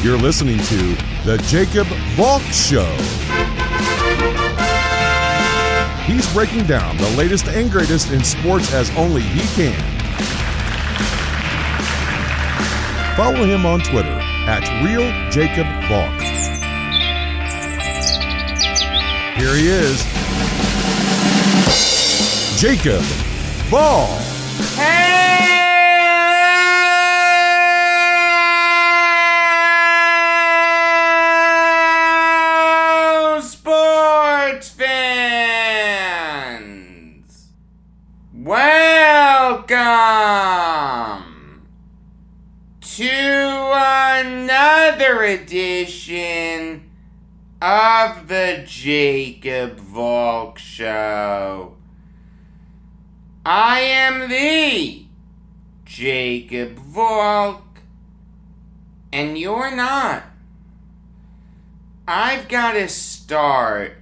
You're listening to The Jacob Valk Show. He's breaking down the latest and greatest in sports as only he can. Follow him on Twitter at RealJacobValk. Here he is, Jacob Valk. Hello, sports fans! Welcome to another edition of the Jacob Valk Show. I am the Jacob Valk, and you're not. I've got to start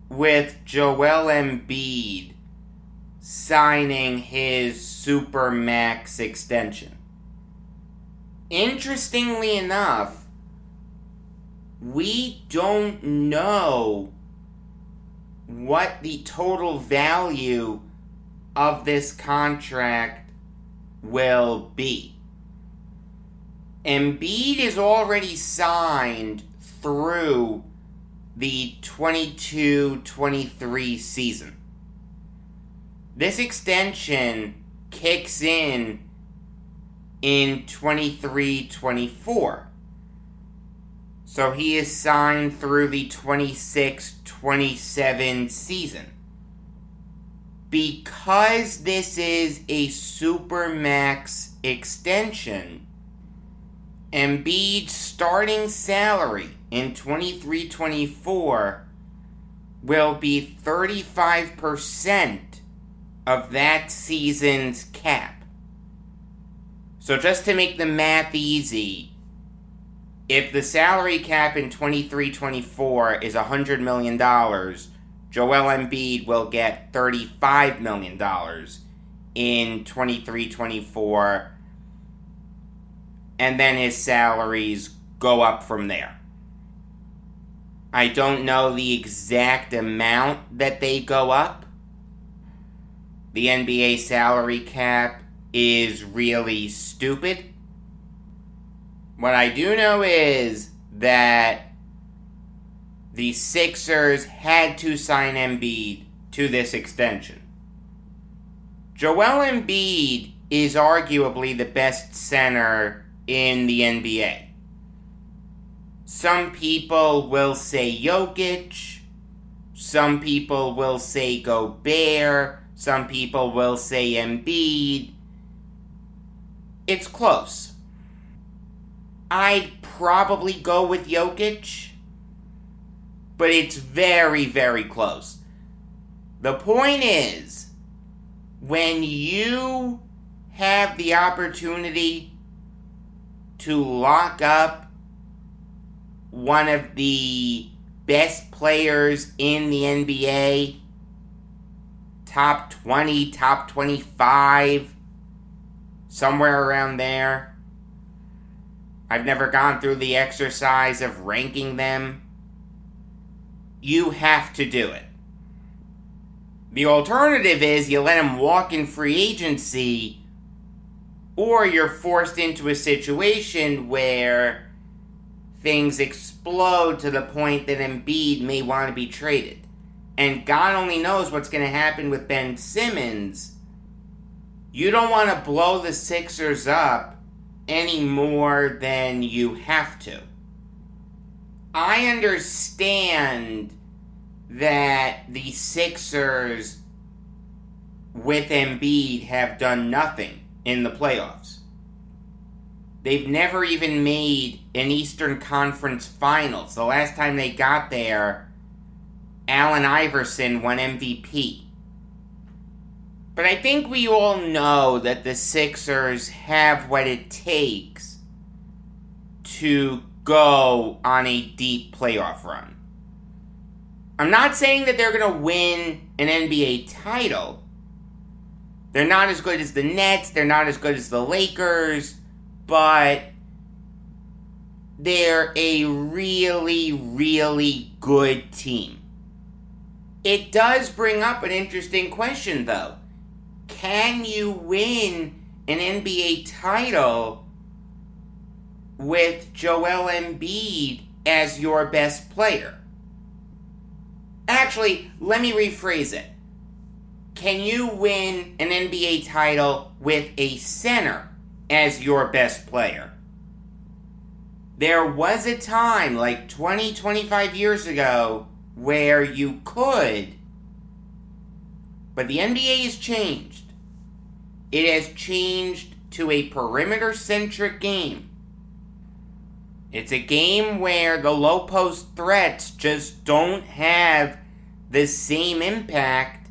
with Joel Embiid signing his Supermax extension. Interestingly enough, we don't know what the total value of this contract will be. Embiid is already signed through the 22-23 season. This extension kicks in 23-24. So he is signed through the 26-27 season. Because this is a Supermax extension, Embiid's starting salary in 23-24 will be 35% of that season's cap. So just to make the math easy, if the salary cap in 23-24 is $100 million, Joel Embiid will get $35 million in 23-24, and then his salaries go up from there. I don't know the exact amount that they go up. The NBA salary cap is really stupid. What I do know is that the Sixers had to sign Embiid to this extension. Joel Embiid is arguably the best center in the NBA. Some people will say Jokic, some people will say Gobert, some people will say Embiid. It's close. I'd probably go with Jokic, but it's very, very close. The point is, when you have the opportunity to lock up one of the best players in the NBA, top 20, top 25, somewhere around there. I've never gone through the exercise of ranking them. You have to do it. The alternative is you let him walk in free agency, or you're forced into a situation where things explode to the point that Embiid may want to be traded. And God only knows what's going to happen with Ben Simmons. You don't want to blow the Sixers up any more than you have to. I understand that the Sixers with Embiid have done nothing in the playoffs. They've never even made an Eastern Conference Finals. The last time they got there, Allen Iverson won MVP. But I think we all know that the Sixers have what it takes to go on a deep playoff run. I'm not saying that they're going to win an NBA title. They're not as good as the Nets. They're not as good as the Lakers. But they're a really, really good team. It does bring up an interesting question, though. Can you win an NBA title with Joel Embiid as your best player? Actually, let me rephrase it. Can you win an NBA title with a center as your best player? There was a time, like 20, 25 years ago, where you could, but the NBA has changed. It has changed to a perimeter-centric game. It's a game where the low-post threats just don't have the same impact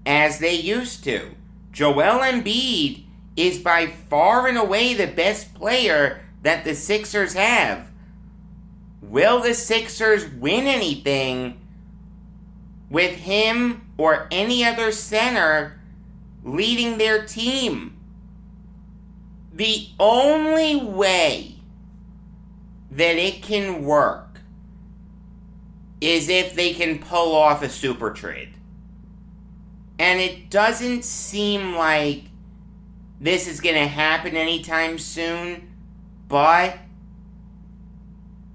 as they used to. Joel Embiid is by far and away the best player that the Sixers have. Will the Sixers win anything with him or any other center leading their team? The only way that it can work is if they can pull off a super trade. And it doesn't seem like this is going to happen anytime soon, but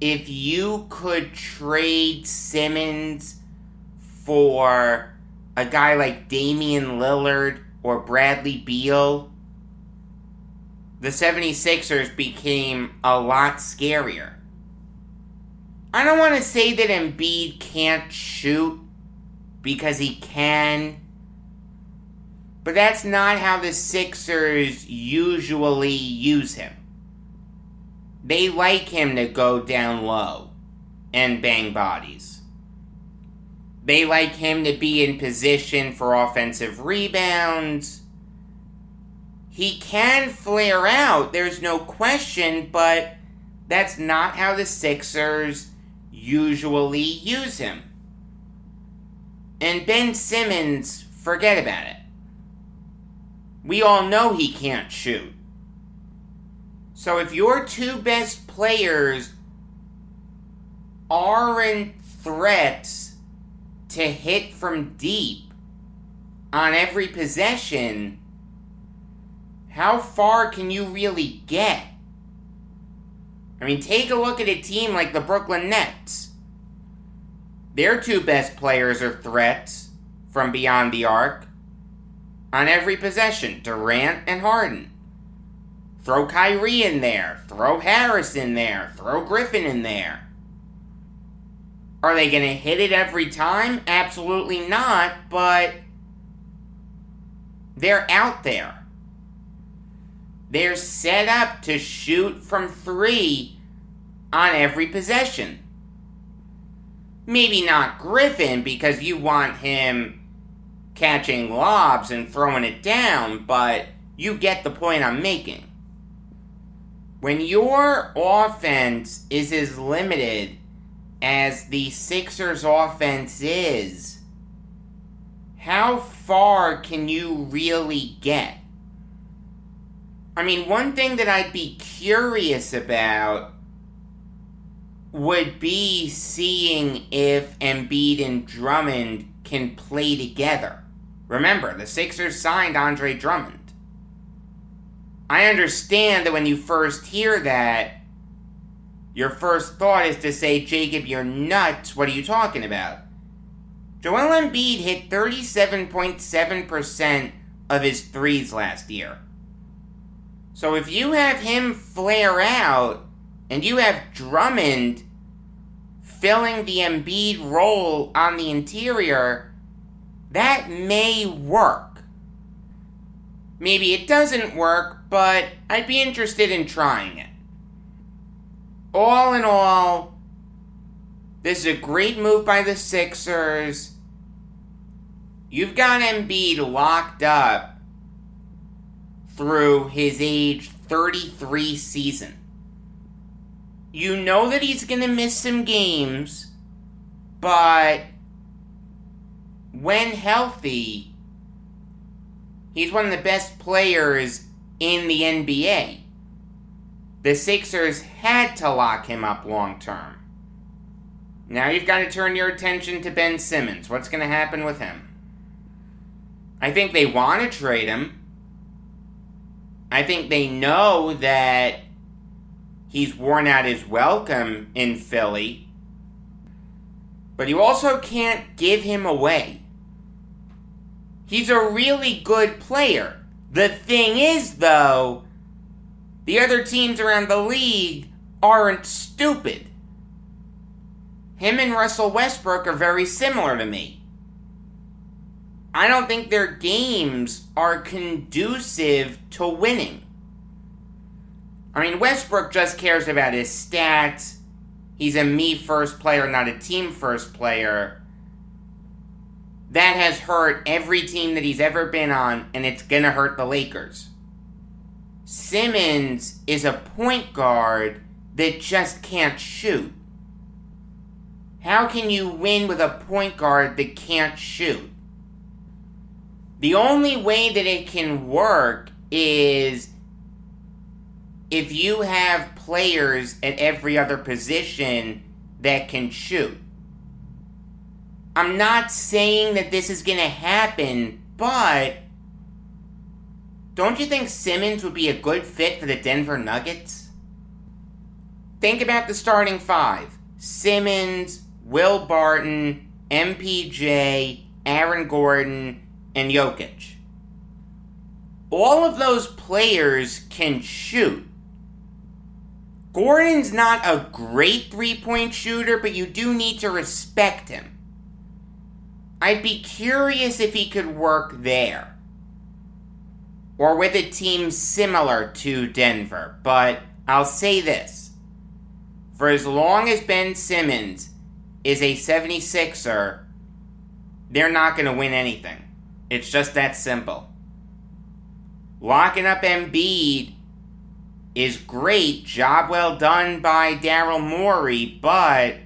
if you could trade Simmons for a guy like Damian Lillard or Bradley Beal, the 76ers became a lot scarier. I don't want to say that Embiid can't shoot, because he can, but that's not how the Sixers usually use him. They like him to go down low and bang bodies. They like him to be in position for offensive rebounds. He can flare out, there's no question, but that's not how the Sixers usually use him. And Ben Simmons, forget about it. We all know he can't shoot. So if your two best players aren't threats to hit from deep on every possession, how far can you really get? I mean, take a look at a team like the Brooklyn Nets. Their two best players are threats from beyond the arc on every possession, Durant and Harden. Throw Kyrie in there, throw Harris in there, throw Griffin in there. Are they going to hit it every time? Absolutely not, but they're out there. They're set up to shoot from three on every possession. Maybe not Griffin, because you want him catching lobs and throwing it down, but you get the point I'm making. When your offense is as limited as the Sixers' offense is, how far can you really get? I mean, one thing that I'd be curious about would be seeing if Embiid and Drummond can play together. Remember, the Sixers signed Andre Drummond. I understand that when you first hear that, your first thought is to say, Jacob, you're nuts, what are you talking about? Joel Embiid hit 37.7% of his threes last year. So if you have him flare out, and you have Drummond filling the Embiid role on the interior, that may work. Maybe it doesn't work, but I'd be interested in trying it. All in all, this is a great move by the Sixers. You've got Embiid locked up through his age 33 season. You know that he's going to miss some games, but when healthy, he's one of the best players in the NBA. the Sixers had to lock him up long term. Now you've got to turn your attention to Ben Simmons. What's going to happen with him? I think they want to trade him. I think they know that he's worn out his welcome in Philly. But you also can't give him away. He's a really good player. The thing is, though, the other teams around the league aren't stupid. Him and Russell Westbrook are very similar to me. I don't think their games are conducive to winning. I mean, Westbrook just cares about his stats. He's a me-first player, not a team-first player. That has hurt every team that he's ever been on, and it's gonna hurt the Lakers. Simmons is a point guard that just can't shoot. How can you win with a point guard that can't shoot? The only way that it can work is if you have players at every other position that can shoot. I'm not saying that this is going to happen, but don't you think Simmons would be a good fit for the Denver Nuggets? Think about the starting five. Simmons, Will Barton, MPJ, Aaron Gordon, and Jokic. All of those players can shoot. Gordon's not a great three-point shooter, but you do need to respect him. I'd be curious if he could work there. Or with a team similar to Denver. But I'll say this. For as long as Ben Simmons is a 76er, they're not going to win anything. It's just that simple. Locking up Embiid is great. Job well done by Daryl Morey, but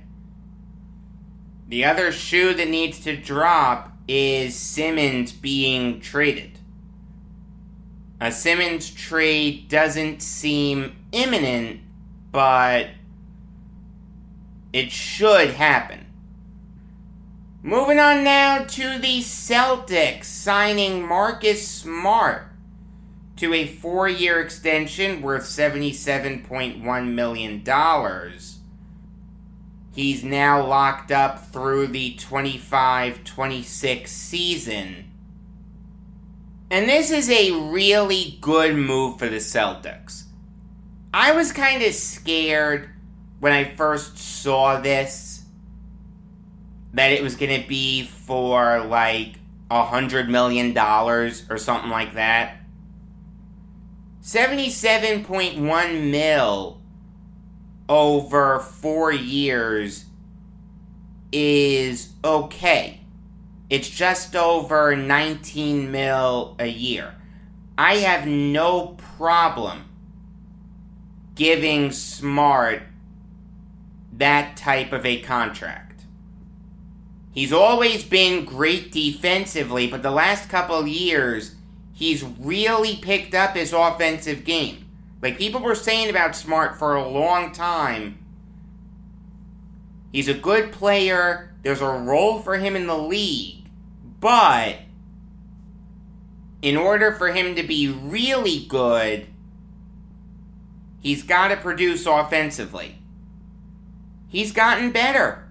the other shoe that needs to drop is Simmons being traded. A Simmons trade doesn't seem imminent, but it should happen. Moving on now to the Celtics signing Marcus Smart to a 4-year extension worth $77.1 million. He's now locked up through the 25-26 season. And this is a really good move for the Celtics. I was kind of scared when I first saw this that it was going to be for like $100 million or something like that. 77.1 mil over 4 years is okay. It's just over 19 mil a year. I have no problem giving Smart that type of a contract. He's always been great defensively, but the last couple of years, he's really picked up his offensive game. Like people were saying about Smart for a long time. He's a good player. There's a role for him in the league. But in order for him to be really good, he's got to produce offensively. He's gotten better.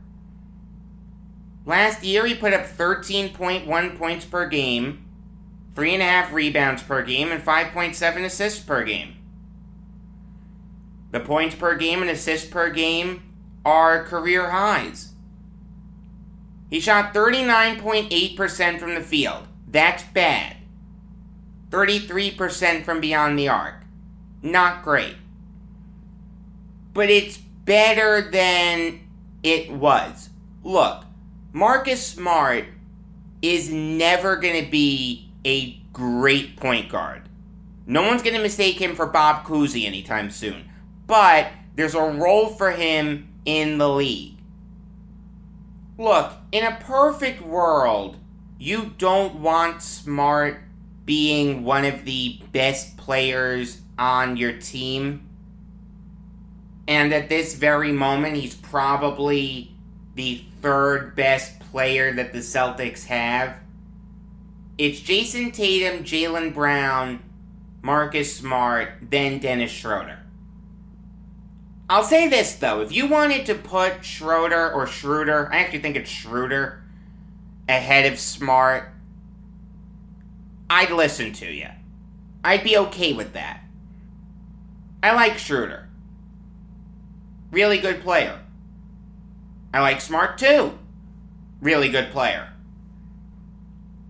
Last year, he put up 13.1 points per game, 3.5 rebounds per game, and 5.7 assists per game. The points per game and assists per game are career highs. He shot 39.8% from the field. That's bad. 33% from beyond the arc. Not great. But it's better than it was. Look, Marcus Smart is never going to be a great point guard. No one's going to mistake him for Bob Cousy anytime soon. But there's a role for him in the league. Look, in a perfect world, you don't want Smart being one of the best players on your team. And at this very moment, he's probably the third best player that the Celtics have. It's Jason Tatum, Jaylen Brown, Marcus Smart, then Dennis Schroeder. I'll say this, though. If you wanted to put Schroeder, I actually think it's Schroeder, ahead of Smart, I'd listen to you. I'd be okay with that. I like Schroeder. Really good player. I like Smart, too. Really good player.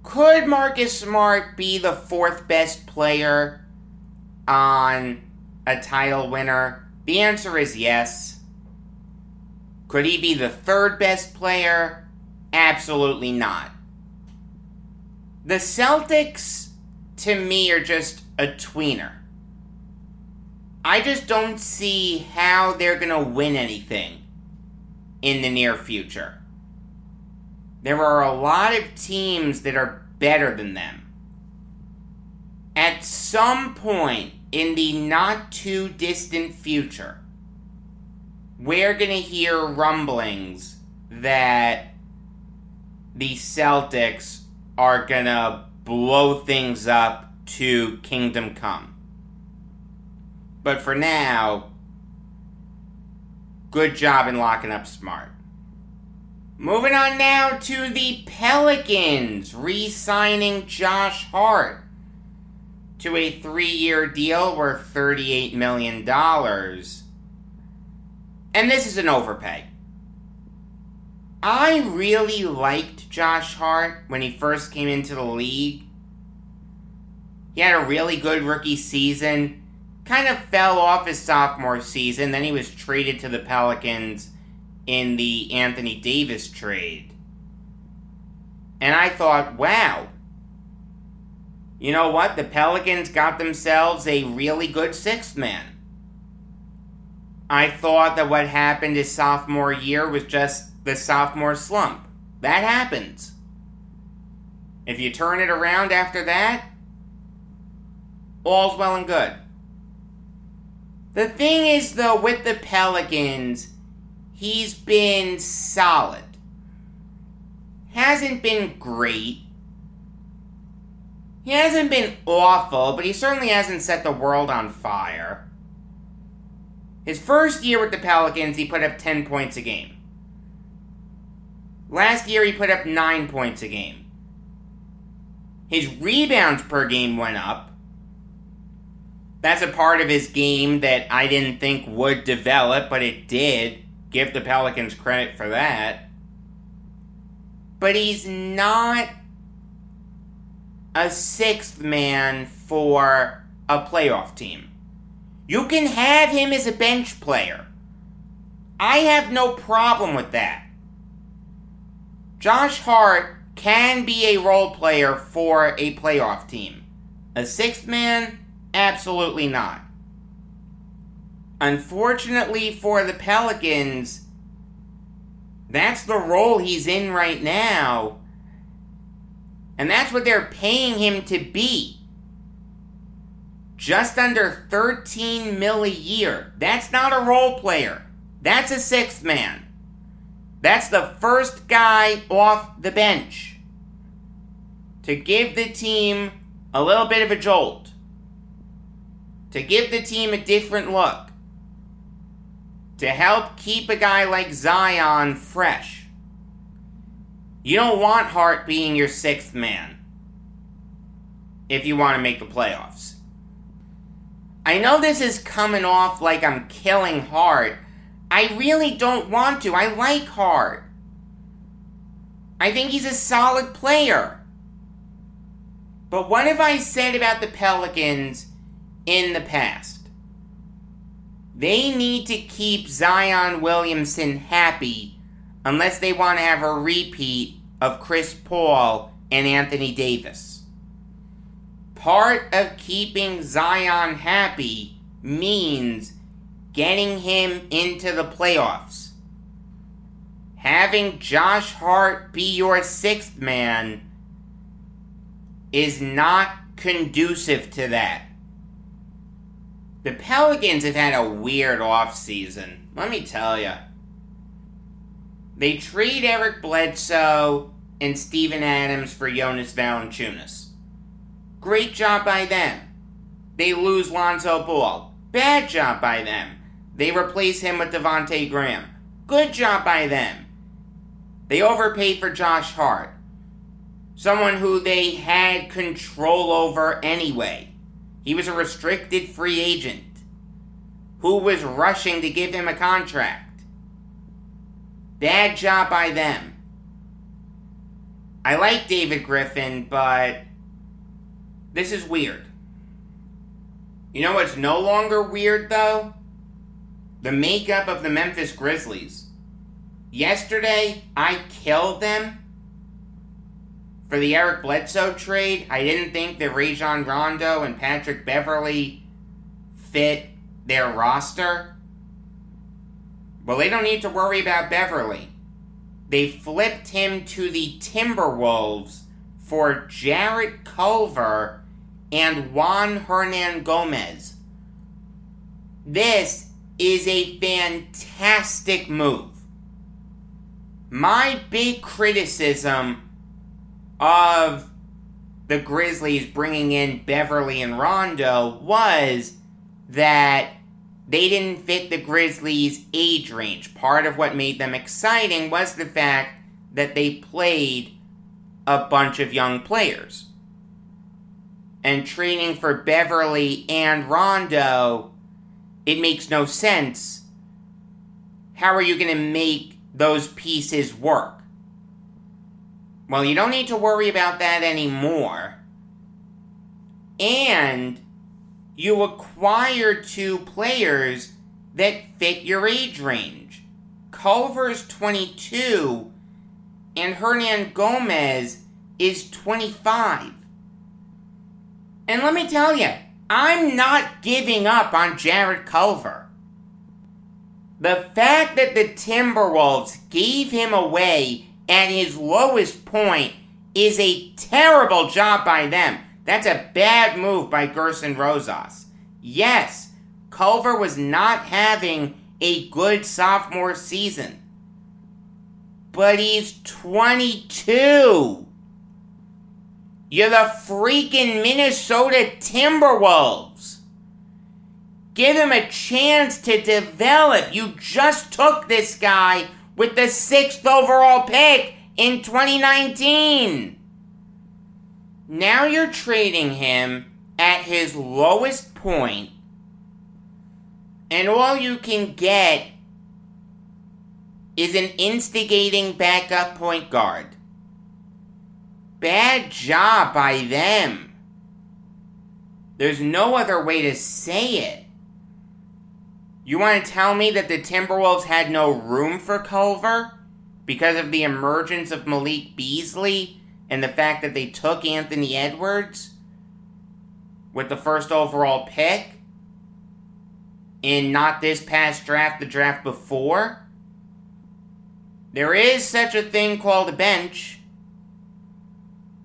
Could Marcus Smart be the fourth best player on a title winner? The answer is yes. Could he be the third best player? Absolutely not. The Celtics, to me, are just a tweener. I just don't see how they're going to win anything in the near future. There are a lot of teams that are better than them. At some point in the not too distant future, we're going to hear rumblings that the Celtics are going to blow things up to Kingdom Come. But for now, good job in locking up Smart. Moving on now to the Pelicans, re-signing Josh Hart to a 3-year deal worth $38 million. And this is an overpay. I really liked Josh Hart when he first came into the league. He had a really good rookie season. Kind of fell off his sophomore season. Then he was traded to the Pelicans in the Anthony Davis trade. And I thought, wow. You know what? The Pelicans got themselves a really good sixth man. I thought that what happened his sophomore year was just the sophomore slump. That happens. If you turn it around after that, all's well and good. The thing is, though, with the Pelicans, he's been solid. Hasn't been great. He hasn't been awful, but he certainly hasn't set the world on fire. His first year with the Pelicans, he put up 10 points a game. Last year, he put up 9 points a game. His rebounds per game went up. That's a part of his game that I didn't think would develop, but it did. Give the Pelicans credit for that. But he's not a sixth man for a playoff team. You can have him as a bench player. I have no problem with that. Josh Hart can be a role player for a playoff team. A sixth man? Absolutely not. Unfortunately for the Pelicans, that's the role he's in right now. And that's what they're paying him to be. Just under $13 million a year. That's not a role player. That's a sixth man. That's the first guy off the bench to give the team a little bit of a jolt. To give the team a different look. To help keep a guy like Zion fresh. You don't want Hart being your sixth man if you want to make the playoffs. I know this is coming off like I'm killing Hart. I really don't want to. I like Hart. I think he's a solid player. But what have I said about the Pelicans in the past? They need to keep Zion Williamson happy unless they want to have a repeat of Chris Paul and Anthony Davis. Part of keeping Zion happy means getting him into the playoffs. Having Josh Hart be your sixth man is not conducive to that. The Pelicans have had a weird offseason, let me tell ya. They trade Eric Bledsoe and Steven Adams for Jonas Valanciunas. Great job by them. They lose Lonzo Ball. Bad job by them. They replace him with Devontae Graham. Good job by them. They overpaid for Josh Hart, someone who they had control over anyway. He was a restricted free agent who was rushing to give him a contract. Bad job by them. I like David Griffin, but this is weird. You know what's no longer weird, though? The makeup of the Memphis Grizzlies. Yesterday, I killed them for the Eric Bledsoe trade. I didn't think that Rajon Rondo and Patrick Beverley fit their roster. Well, they don't need to worry about Beverley. They flipped him to the Timberwolves for Jarrett Culver and Juan Hernan Gomez. This is a fantastic move. My big criticism of the Grizzlies bringing in Beverley and Rondo was that they didn't fit the Grizzlies' age range. Part of what made them exciting was the fact that they played a bunch of young players. And trading for Beverley and Rondo, it makes no sense. How are you going to make those pieces work? Well, you don't need to worry about that anymore. And you acquire two players that fit your age range. Culver's 22 and Hernan Gomez is 25. And let me tell you, I'm not giving up on Jarrett Culver. The fact that the Timberwolves gave him away at his lowest point is a terrible job by them. That's a bad move by Gerson Rosas. Yes, Culver was not having a good sophomore season. But he's 22. You're the freaking Minnesota Timberwolves. Give him a chance to develop. You just took this guy with the 6th overall pick in 2019. Now you're trading him at his lowest point, and all you can get is an instigating backup point guard. Bad job by them. There's no other way to say it. You want to tell me that the Timberwolves had no room for Culver because of the emergence of Malik Beasley and the fact that they took Anthony Edwards with the 1st overall pick in not this past draft, the draft before? There is such a thing called a bench.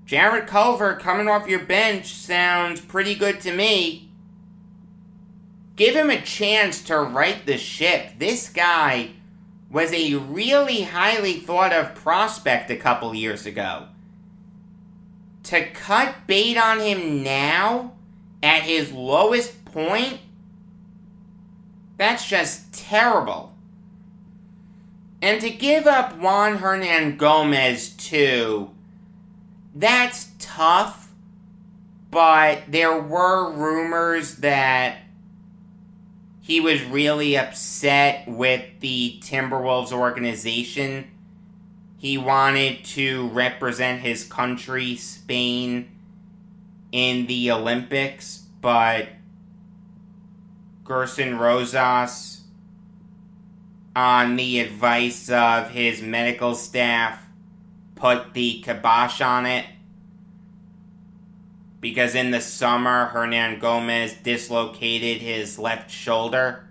Jarrett Culver coming off your bench sounds pretty good to me. Give him a chance to right the ship. This guy was a really highly thought of prospect a couple years ago. To cut bait on him now, at his lowest point, that's just terrible. And to give up Juan Hernan Gomez too, that's tough, but there were rumors that he was really upset with the Timberwolves organization. He wanted to represent his country, Spain, in the Olympics, but Gerson Rosas, on the advice of his medical staff, put the kibosh on it. Because in the summer, Hernan Gomez dislocated his left shoulder.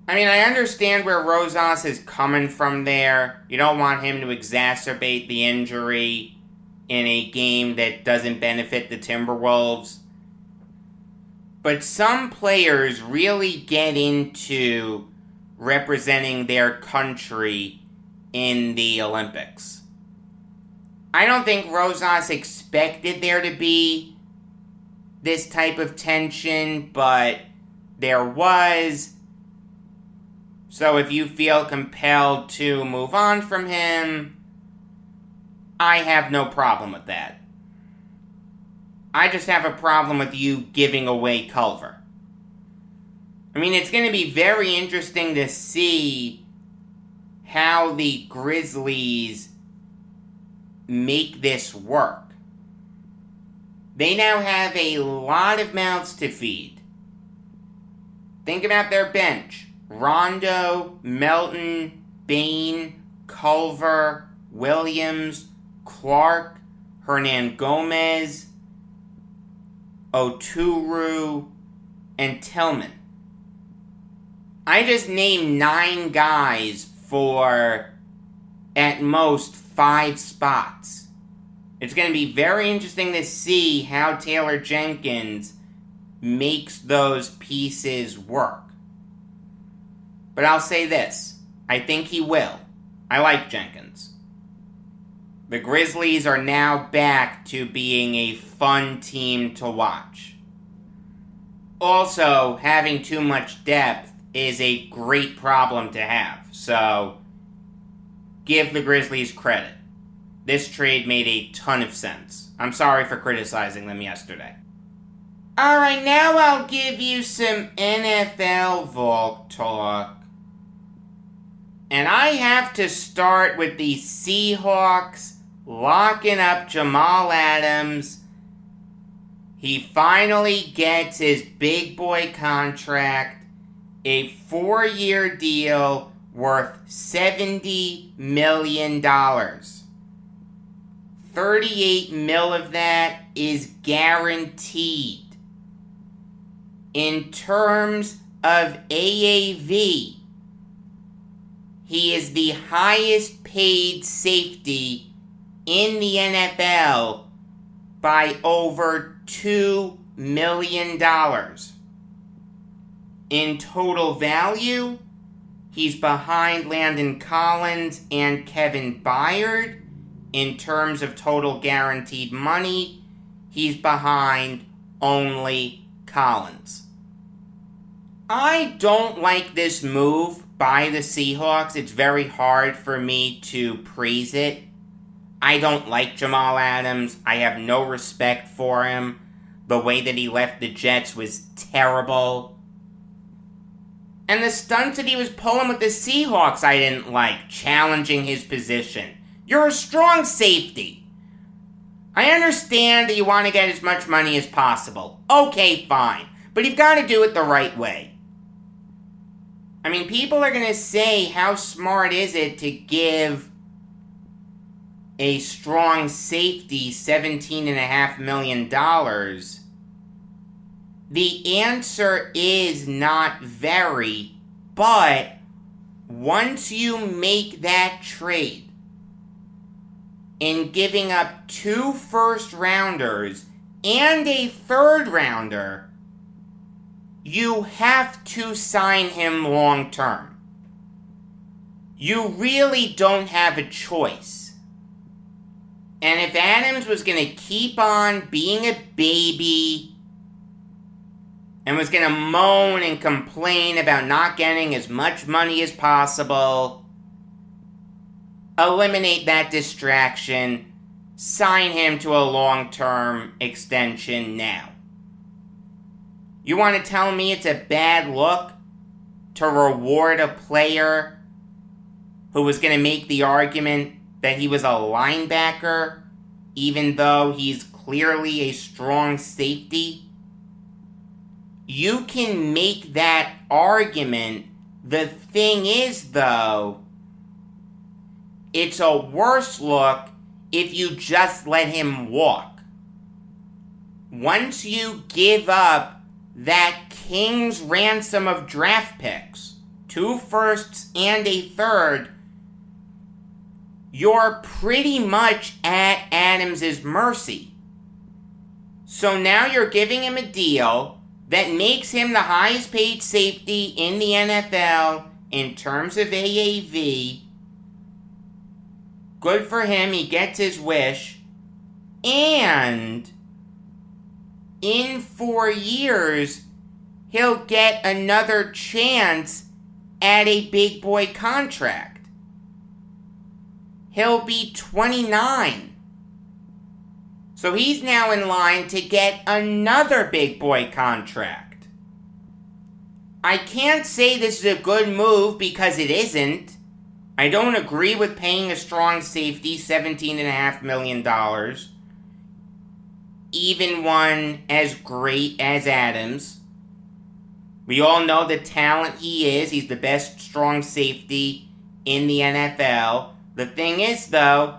I mean, I understand where Rosas is coming from there. You don't want him to exacerbate the injury in a game that doesn't benefit the Timberwolves. But some players really get into representing their country in the Olympics. I don't think Rosas expected there to be this type of tension, but there was. So if you feel compelled to move on from him, I have no problem with that. I just have a problem with you giving away Culver. I mean, it's going to be very interesting to see how the Grizzlies make this work. They now have a lot of mouths to feed. Think about their bench. Rondo, Melton, Bain, Culver, Williams, Clark, Hernan Gomez, Oturu, and Tillman. I just named 9 guys for, at most, 5 spots. It's going to be very interesting to see how Taylor Jenkins makes those pieces work. But I'll say this, I think he will. I like Jenkins. The Grizzlies are now back to being a fun team to watch. Also, having too much depth is a great problem to have, so give the Grizzlies credit. This trade made a ton of sense. I'm sorry for criticizing them yesterday. Alright, now I'll give you some NFL Valk talk. And I have to start with the Seahawks locking up Jamal Adams. He finally gets his big boy contract, a 4-year deal worth $70 million. 38 mil of that is guaranteed. In terms of AAV, he is the highest paid safety in the NFL by over $2 million. In total value, he's behind Landon Collins and Kevin Byard. In terms of total guaranteed money, he's behind only Collins. I don't like this move by the Seahawks. It's very hard for me to praise it. I don't like Jamal Adams. I have no respect for him. The way that he left the Jets was terrible. And the stunts that he was pulling with the Seahawks I didn't like, challenging his position. You're a strong safety. I understand that you want to get as much money as possible. Okay, fine. But you've got to do it the right way. I mean, people are going to say, how smart is it to give a strong safety $17.5 million? The answer is not very, but once you make that trade, in giving up 2 first-rounders and a third-rounder, you have to sign him long-term. You really don't have a choice. And if Adams was going to keep on being a baby and was going to moan and complain about not getting as much money as possible, eliminate that distraction, sign him to a long-term extension now. You want to tell me it's a bad look to reward a player who was going to make the argument that he was a linebacker, even though he's clearly a strong safety? You can make that argument. The thing is, though, it's a worse look if you just let him walk. Once you give up that king's ransom of draft picks, 2 firsts and a third, you're pretty much at Adams' mercy. So now you're giving him a deal that makes him the highest paid safety in the NFL in terms of AAV. Good for him, he gets his wish. And in 4 years, he'll get another chance at a big boy contract. He'll be 29. So he's now in line to get another big boy contract. I can't say this is a good move because it isn't. I don't agree with paying a strong safety $17.5 million. Even one as great as Adams. We all know the talent he is. He's the best strong safety in the NFL. The thing is, though,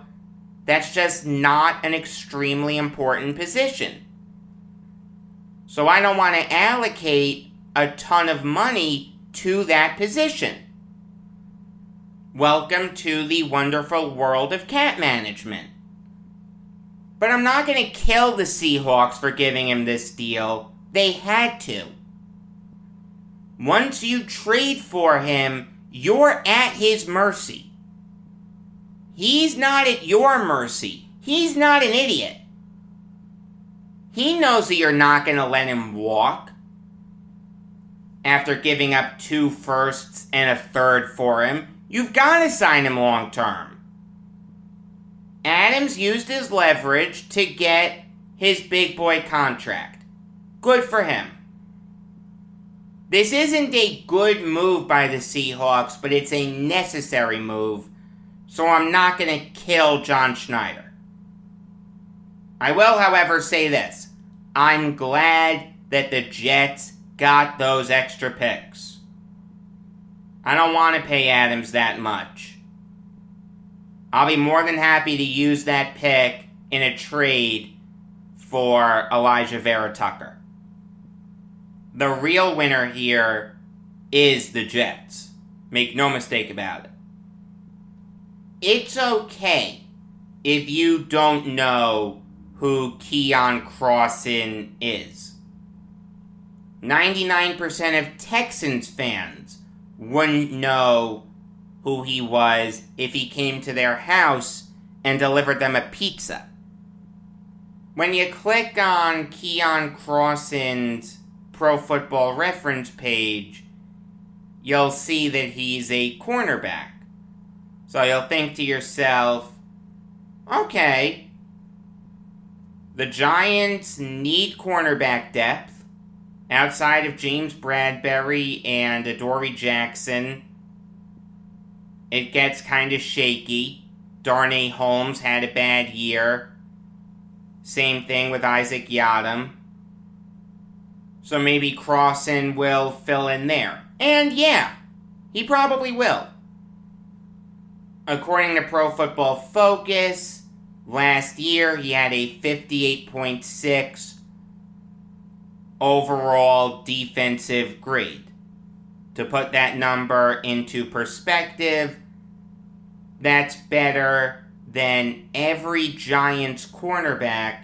that's just not an extremely important position. So I don't want to allocate a ton of money to that position. Welcome to the wonderful world of cap management. But I'm not going to kill the Seahawks for giving him this deal. They had to. Once you trade for him, you're at his mercy. He's not at your mercy. He's not an idiot. He knows that you're not going to let him walk after giving up 2 firsts and a third for him. You've got to sign him long term. Adams used his leverage to get his big boy contract. Good for him. This isn't a good move by the Seahawks, but it's a necessary move. So I'm not going to kill John Schneider. I will, however, say this. I'm glad that the Jets got those extra picks. I don't want to pay Adams that much. I'll be more than happy to use that pick in a trade for Elijah Vera Tucker. The real winner here is the Jets. Make no mistake about it. It's okay if you don't know who Keon Crossan is. 99% of Texans fans wouldn't know who he was if he came to their house and delivered them a pizza. When you click on Keon Crossan's Pro Football Reference page, you'll see that he's a cornerback. So you'll think to yourself, okay, the Giants need cornerback depth. Outside of James Bradbury and Adoree Jackson, it gets kind of shaky. Darnay Holmes had a bad year. Same thing with Isaac Yiadom. So maybe Crossan will fill in there. And yeah, he probably will. According to Pro Football Focus, last year he had a 58.6 overall defensive grade. To put that number into perspective, that's better than every Giants cornerback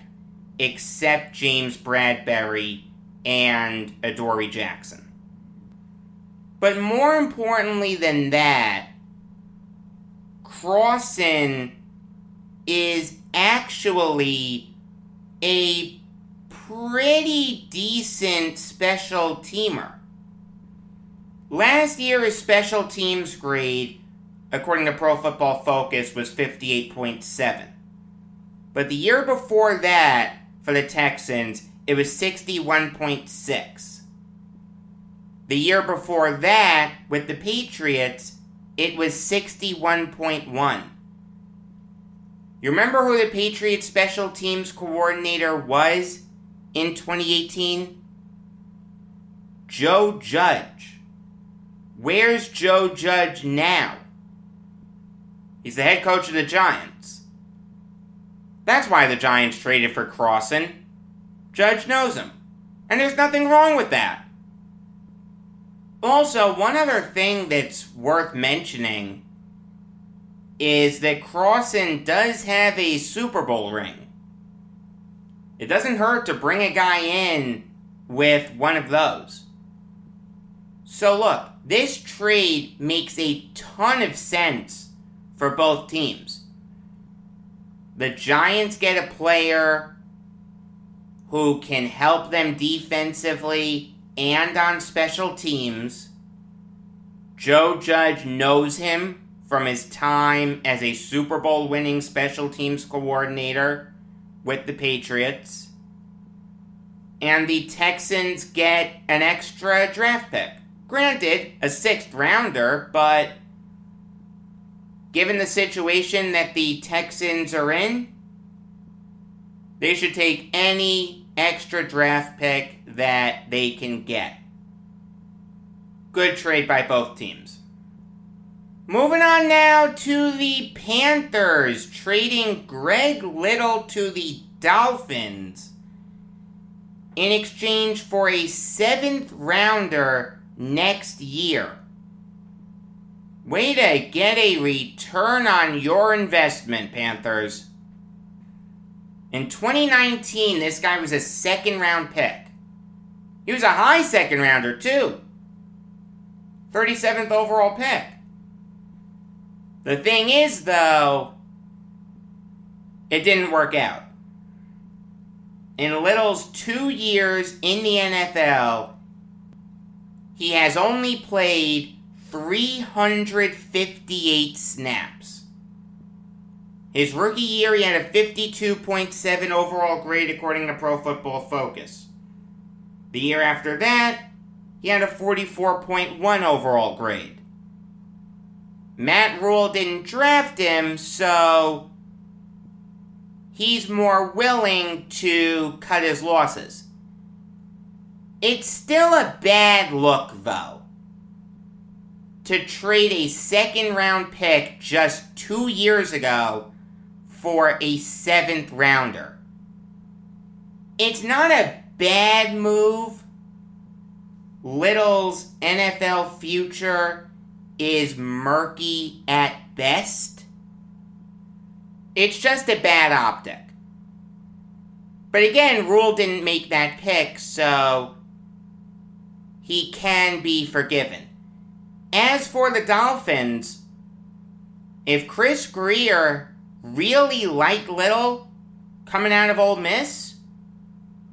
except James Bradbury and Adoree Jackson. But more importantly than that, Crossan is actually a pretty decent special teamer. Last year, his special teams grade, according to Pro Football Focus, was 58.7. But the year before that, for the Texans, it was 61.6. The year before that, with the Patriots, it was 61.1. You remember who the Patriots special teams coordinator was in 2018? Joe Judge. Where's Joe Judge now? He's the head coach of the Giants. That's why the Giants traded for Crossan. Judge knows him. And there's nothing wrong with that. Also, one other thing that's worth mentioning is that Crossan does have a Super Bowl ring. It doesn't hurt to bring a guy in with one of those. So look, this trade makes a ton of sense for both teams. The Giants get a player who can help them defensively and on special teams. Joe Judge knows him from his time as a Super Bowl winning special teams coordinator with the Patriots. And the Texans get an extra draft pick. Granted, a 6th rounder, but given the situation that the Texans are in, they should take any extra draft pick that they can get. Good trade by both teams. Moving on now to the Panthers, trading Greg Little to the Dolphins in exchange for a 7th rounder next year. Way to get a return on your investment, Panthers. In 2019, this guy was a 2nd round pick. He was a high 2nd rounder, too. 37th overall pick. The thing is, though, it didn't work out. In Little's 2 years in the NFL, he has only played 358 snaps. His rookie year, he had a 52.7 overall grade according to Pro Football Focus. The year after that, he had a 44.1 overall grade. Matt Rule didn't draft him, so he's more willing to cut his losses. It's still a bad look, though, to trade a 2nd round pick just 2 years ago for a 7th rounder. It's not a bad move. Little's NFL future is murky at best. It's just a bad optic. But again, Rule didn't make that pick, so he can be forgiven. As for the Dolphins, if Chris Grier really liked Little coming out of Ole Miss,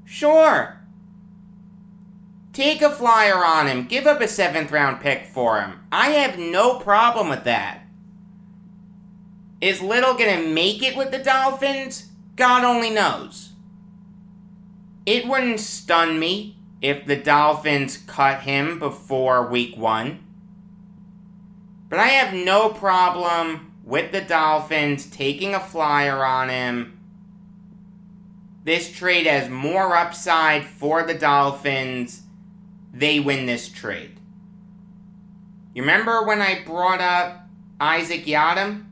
sure. Take a flyer on him. Give up a 7th round pick for him. I have no problem with that. Is Little going to make it with the Dolphins? God only knows. It wouldn't stun me if the Dolphins cut him before week 1. But I have no problem with the Dolphins taking a flyer on him. This trade has more upside for the Dolphins. They win this trade. You remember when I brought up Isaac Yiadom?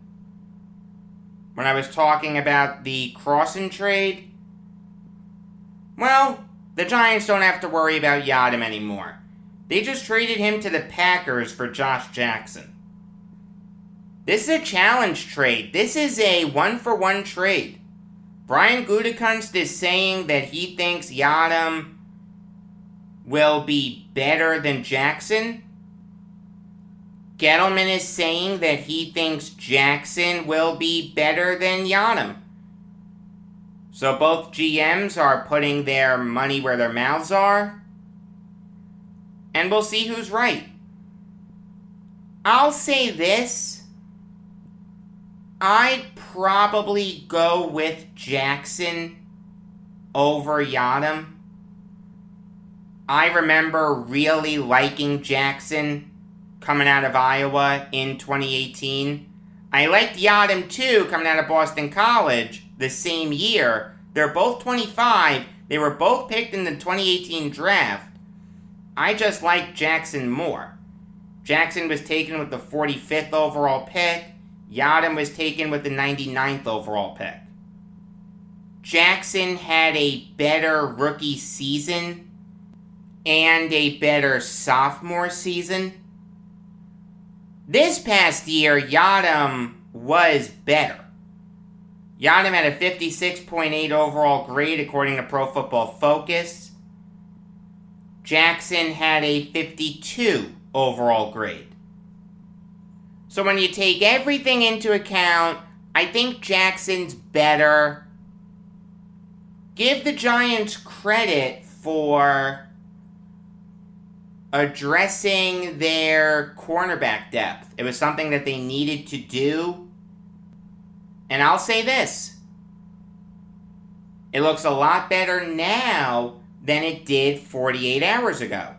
When I was talking about the Crossan trade? Well, the Giants don't have to worry about Yiadom anymore. They just traded him to the Packers for Josh Jackson. This is a challenge trade. This is a 1-for-1 trade. Brian Gutekunst is saying that he thinks Yiadom will be better than Jackson. Gettleman is saying that he thinks Jackson will be better than Yiadom. So both GMs are putting their money where their mouths are. And we'll see who's right. I'll say this. I'd probably go with Jackson over Yiadom. I remember really liking Jackson coming out of Iowa in 2018. I liked Yiadom too coming out of Boston College the same year. They're both 25. They were both picked in the 2018 draft. I just like Jackson more. Jackson was taken with the 45th overall pick. Yiadom was taken with the 99th overall pick. Jackson had a better rookie season and a better sophomore season. This past year, Yiadom was better. Yiadom had a 56.8 overall grade according to Pro Football Focus. Jackson had a 52 overall grade. So when you take everything into account, I think Jackson's better. Give the Giants credit for addressing their cornerback depth. It was something that they needed to do. And I'll say this. It looks a lot better now than it did 48 hours ago.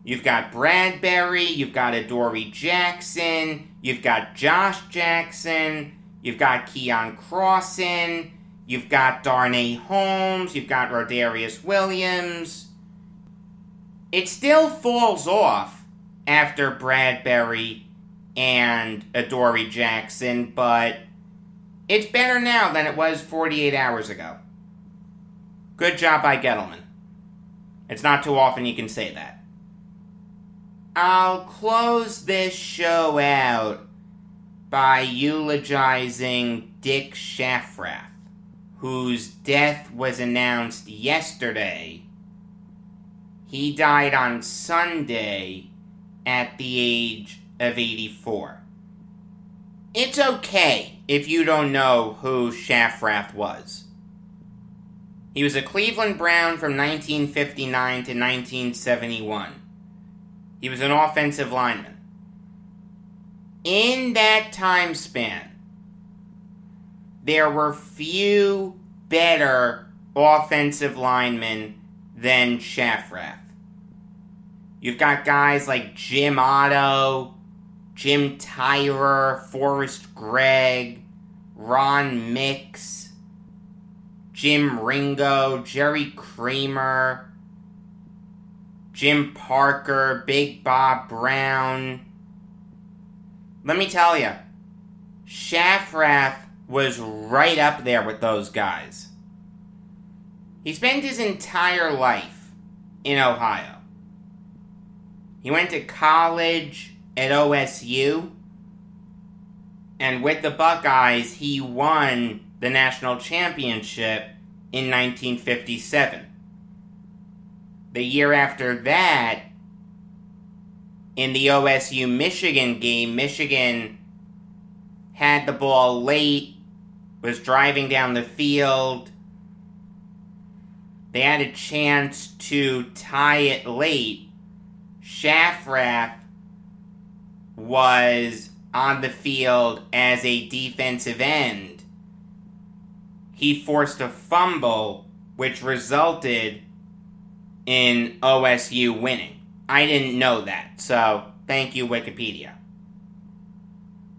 You've got Bradbury, you've got Adoree Jackson, you've got Josh Jackson, you've got Keon Crossan, you've got Darnay Holmes, you've got Rodarius Williams. It still falls off after Bradbury and Adoree Jackson, but it's better now than it was 48 hours ago. Good job by Gettleman. It's not too often you can say that. I'll close this show out by eulogizing Dick Schafrath, whose death was announced yesterday. He died on Sunday at the age of 84. It's okay if you don't know who Schafrath was. He was a Cleveland Brown from 1959 to 1971. He was an offensive lineman. In that time span, there were few better offensive linemen than Schafrath. You've got guys like Jim Otto, Jim Tyrer, Forrest Gregg, Ron Mix, Jim Ringo, Jerry Kramer, Jim Parker, Big Bob Brown. Let me tell you, Schafrath was right up there with those guys. He spent his entire life in Ohio. He went to college at OSU, and with the Buckeyes, he won the national championship in 1957. The year after that, in the OSU-Michigan game, Michigan had the ball late, was driving down the field. They had a chance to tie it late. Schafrath was on the field as a defensive end. He forced a fumble, which resulted in OSU winning. I didn't know that, so thank you, Wikipedia.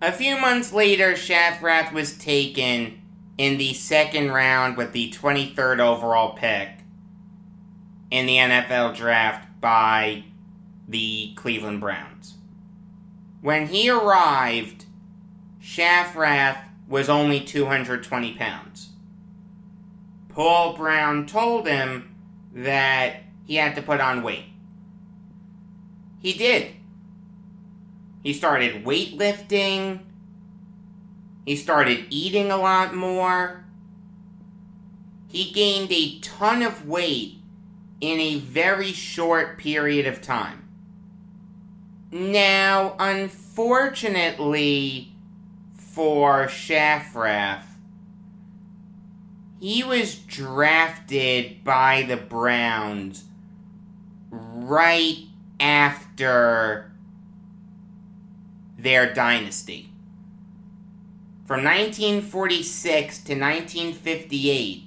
A few months later, Schafrath was taken in the second round with the 23rd overall pick in the NFL draft by the Cleveland Browns. When he arrived, Schafrath was only 220 pounds. Paul Brown told him that he had to put on weight. He did. He started weightlifting. He started eating a lot more. He gained a ton of weight in a very short period of time. Now, unfortunately for Schafrath, he was drafted by the Browns right after their dynasty. From 1946 to 1958,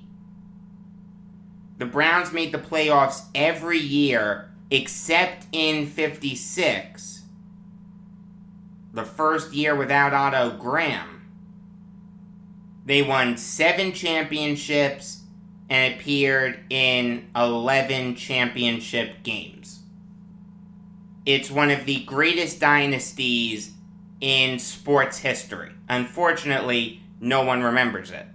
the Browns made the playoffs every year except in 56, the first year without Otto Graham. They won 7 championships and appeared in 11 championship games. It's one of the greatest dynasties in sports history. Unfortunately, no one remembers it.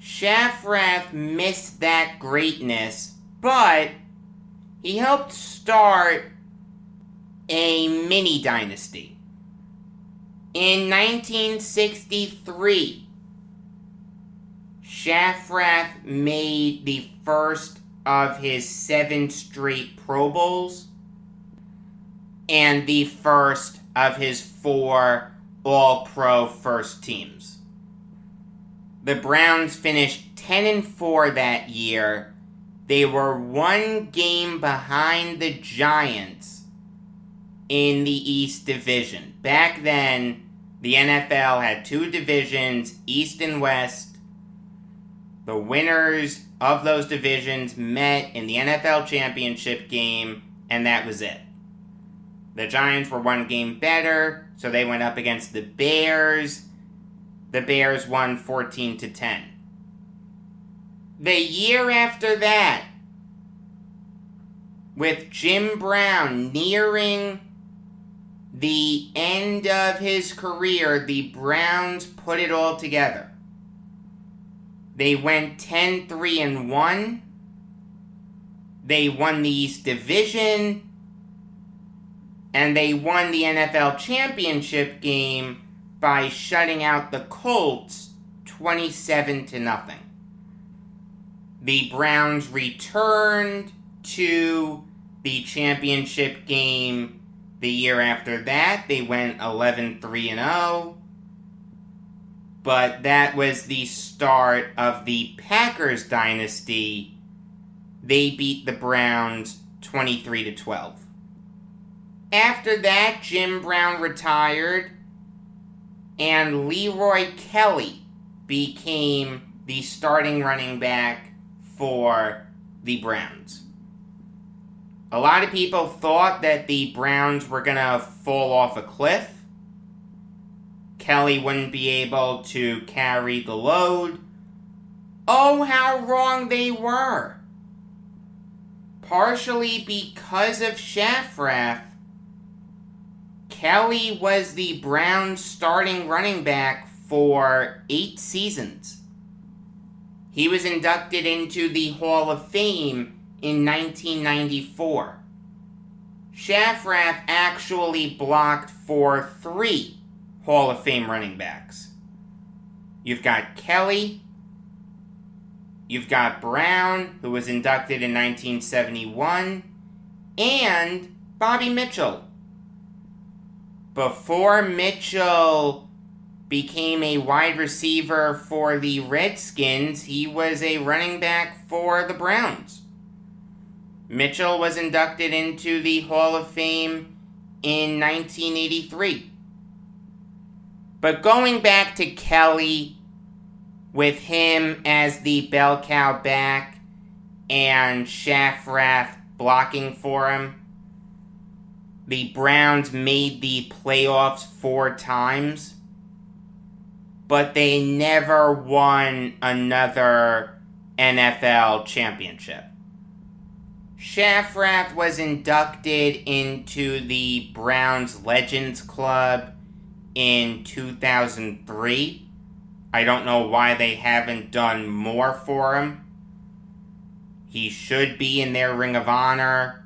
Schafrath missed that greatness, but he helped start a mini dynasty. In 1963, Schafrath made the first of his 7 straight Pro Bowls and the first of his 4 All-Pro first teams. The Browns finished 10-4 that year. They were 1 game behind the Giants in the East Division. Back then, the NFL had 2 divisions, East and West. The winners of those divisions met in the NFL championship game, and that was it. The Giants were 1 game better, so they went up against the Bears. The Bears won 14-10. The year after that, with Jim Brown nearing the end of his career, the Browns put it all together. They went 10-3-1. They won the East Division. And they won the NFL championship game by shutting out the Colts 27-0. The Browns returned to the championship game the year after that. They went 11-3-0. But that was the start of the Packers dynasty. They beat the Browns 23-12. After that, Jim Brown retired, and Leroy Kelly became the starting running back for the Browns. A lot of people thought that the Browns were going to fall off a cliff. Kelly wouldn't be able to carry the load. Oh, how wrong they were. Partially because of Schafrath, Kelly was the Browns' starting running back for 8 seasons. He was inducted into the Hall of Fame in 1994. Schafrath actually blocked for 3 Hall of Fame running backs. You've got Kelly, you've got Brown, who was inducted in 1971, and Bobby Mitchell. Before Mitchell became a wide receiver for the Redskins, he was a running back for the Browns. Mitchell was inducted into the Hall of Fame in 1983. But going back to Kelly, with him as the bell cow back and Schafrath blocking for him, the Browns made the playoffs 4 times, but they never won another NFL championship. Schafrath was inducted into the Browns Legends Club in 2003. I don't know why they haven't done more for him. He should be in their Ring of Honor.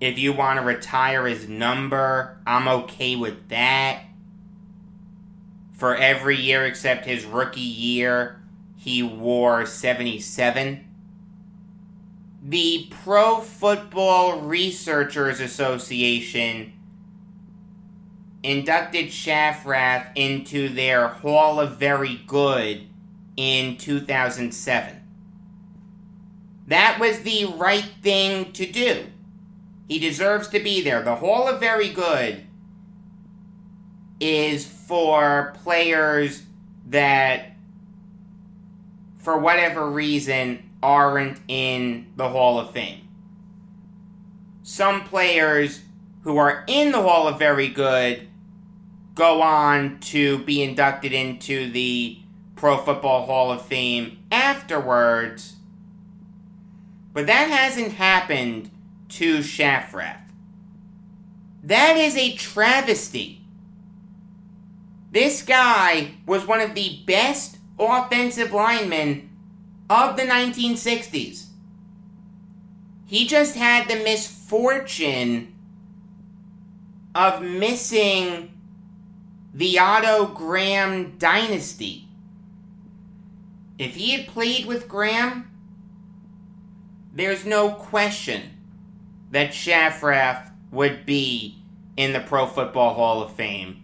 If you want to retire his number, I'm okay with that. For every year except his rookie year, he wore 77. The Pro Football Researchers Association inducted Schafrath into their Hall of Very Good in 2007. That was the right thing to do. He deserves to be there. The Hall of Very Good is for players that, for whatever reason, aren't in the Hall of Fame. Some players who are in the Hall of Very Good go on to be inducted into the Pro Football Hall of Fame afterwards, but that hasn't happened to Schafrath. That is a travesty. This guy was one of the best offensive linemen of the 1960s. He just had the misfortune of missing the Otto Graham dynasty. If he had played with Graham, there's no question that Schafrath would be in the Pro Football Hall of Fame.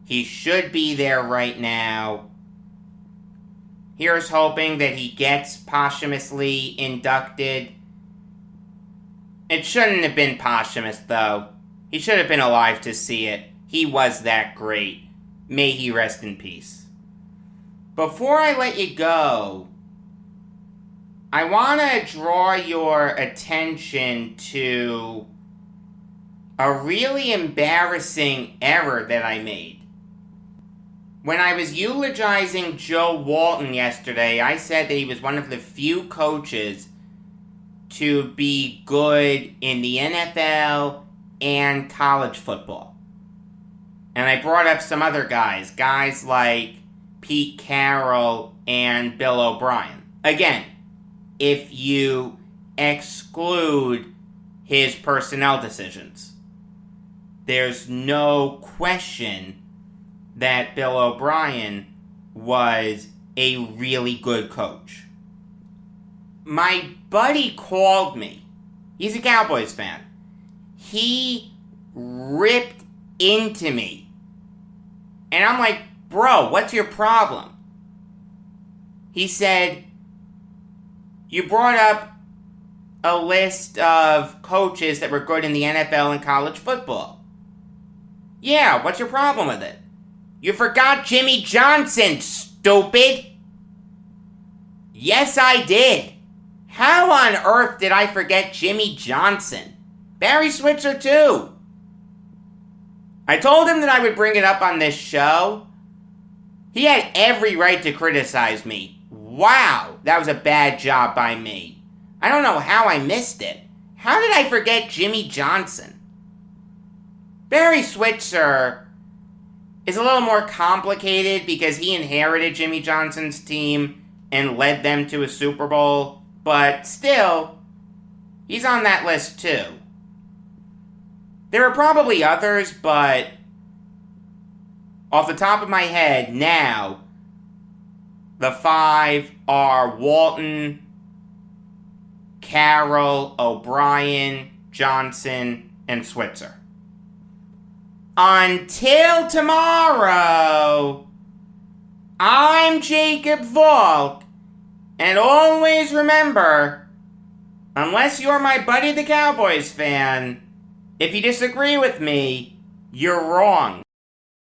He should be there right now. Here's hoping that he gets posthumously inducted. It shouldn't have been posthumous, though. He should have been alive to see it. He was that great. May he rest in peace. Before I let you go, I want to draw your attention to a really embarrassing error that I made. When I was eulogizing Joe Walton yesterday, I said that he was one of the few coaches to be good in the NFL and college football. And I brought up some other guys like Pete Carroll and Bill O'Brien. Again, if you exclude his personnel decisions, there's no question that Bill O'Brien was a really good coach. My buddy called me. He's a Cowboys fan. He ripped into me. And I'm like, bro, what's your problem? He said, you brought up a list of coaches that were good in the NFL and college football. Yeah, what's your problem with it? You forgot Jimmy Johnson, stupid! Yes, I did. How on earth did I forget Jimmy Johnson? Barry Switzer, too. I told him that I would bring it up on this show. He had every right to criticize me. Wow, that was a bad job by me. I don't know how I missed it. How did I forget Jimmy Johnson? Barry Switzer is a little more complicated because he inherited Jimmy Johnson's team and led them to a Super Bowl, but still, he's on that list too. There are probably others, but off the top of my head now, the 5 are Walton, Carroll, O'Brien, Johnson, and Switzer. Until tomorrow, I'm Jacob Valk, and always remember, unless you're my buddy the Cowboys fan, if you disagree with me, you're wrong.